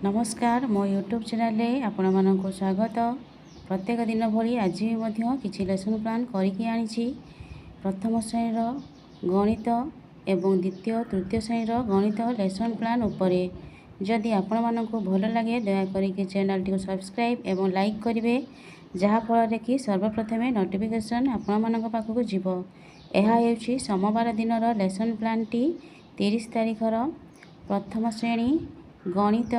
नमस्कार मो YouTube channel रे आपण मानक स्वागत। प्रत्येक दिन भली आज भी किसी लेसन प्लान करके आनी। प्रथम श्रेणी गणित एवं द्वितीय तृतीय श्रेणी गणित लेसन प्लान उपरे जदि आपण मानक भल लगे दयाकोरी चैनल टी सब्सक्राइब एवं लाइक करेंगे जहाँफल कि सर्वप्रथम नोटिफिकेशन आपण मानक पाखक जीव। यह सोमवार दिन लेसन प्लान टी 30 तारीखर प्रथम श्रेणी गणित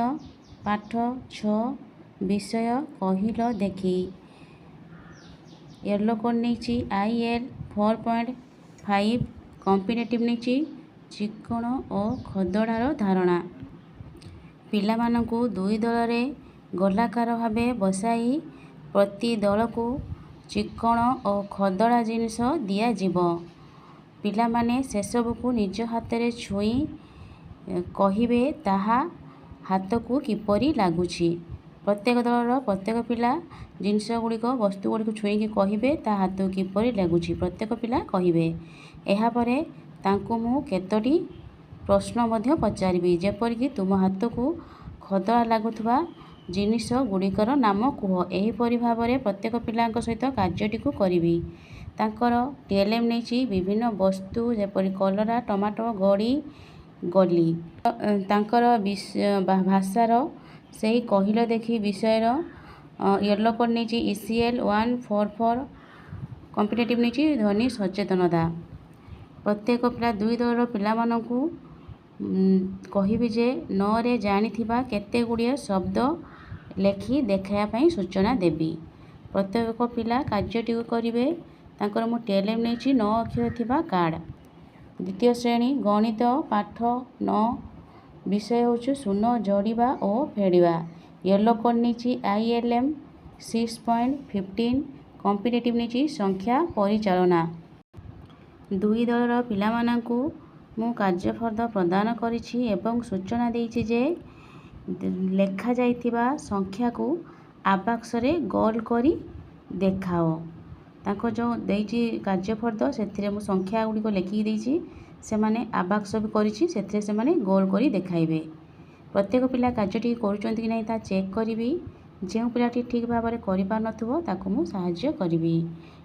पाठ 6 विषय कहिल देखी येलो कोड नहीं IL 4.5 कॉम्पिटिटिव नहीं चिक्कण और खदड़ार धारणा। पिला मानकु दुई दल रे गोलाकार भावे बसाई प्रति दल को चिक्कण और खदड़ा जिनिस दिया जीवो। पिला माने सेसबू को निज हाथ रे छुई कहिबे ताहा हाथ को किपरि लागुछि। प्रत्येक दलर प्रत्येक पिला जिनस गुड़िक वस्तु गुड़िक छुईकी कहिबे ता हाथ को किपरि लागुछि प्रत्येक पिला कहिबे। एहा परे तांको मु केतोटी प्रश्न मध्य पचारिबी जेपरिक तुम हाथ को खदड़ा लागुथबा जिनिस गुड़िकर नाम कुह। एहीपरि भावरे प्रत्येक पिलांक सहित कार्यटी को करिबी। तांकर टीएलएम नहीं विभिन्न वस्तु जेपरि कलरा टमाटो गड़ी गली तांकर भाषार से ही कहिल देखी विषयर येलो कोड नहीं ECL 144 कॉम्पिटिटिव नहीं ध्वनि सचेतनता। प्रत्येक पिला दुई दलर पिला मानकु कहिबे जे 9 रे जानिथिबा केते गुड़िए शब्द लेखि देखाया सूचना देबी। प्रत्येक पिला कार्यटी करिवे तांकर मु टीएलएम नहीं 9 अक्षर थिबा कार्ड। द्वितीय श्रेणी गणित पाठ 9 विषय हूँ शून्य जोड़वा और फेड़ा। येलो कोड नहीं ILM 6.15 कॉम्पिटिटिव नहीं संख्या परिचालना। दुई दलर पिला मानकु मु कार्यफर्द प्रदान करिछि एवं सूचना देइछि जे लेखा जाइथिबा संख्या को आबाक्स रे गोल करी देखाओ। ताको जो देइछि कार्यफर्द सेथिरे मु संख्या गुड़िक लेखिक देइछि से माने आबाक्स भी करिछि सेथिरे से माने गोल करी देखाइबे। प्रत्येक पिला कार्यटी करूचंती कि नहीं ता चेक करिबी। जो पिलाटी ठीक भाव में करि पार नथुबो ताको मु सहाय्य करिबी।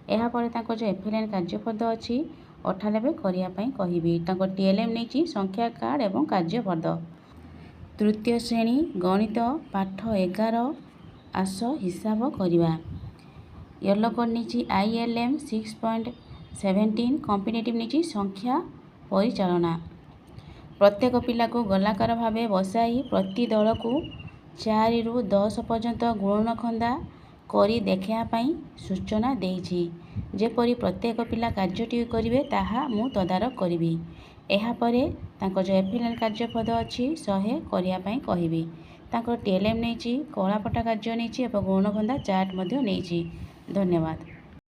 एहा परे ताको जो FLN कार्यफर्द अछि अठालेबे करिया पई कहिबी। ताको TLM नहीं संख्या कार्ड एवं कार्यफर्द। तृतीय श्रेणी गणित पाठ 11 आस हिसाब करिबा। येलो कोड नहीं ILM 6.17 कॉम्पिटिटिव नहीं संख्या परिचालना। प्रत्येक पिला को गोलाकार भावे बसाई प्रति दल को 4 रु 10 पर्यंत गुणनखंदा करी देखाया पई सूचना देइछि। जेपरि प्रत्येक पिला कार्यटी करिवे ताहा मु तदारक करिबी। एहा परे तांको जो FLN कार्यपद अछि 100 करिया पई कहिबी। तांको TLM नहीं कलापटा कार्य नहीं एवं गुणनखंदा चार्ट मध्य नहीं। धन्यवाद।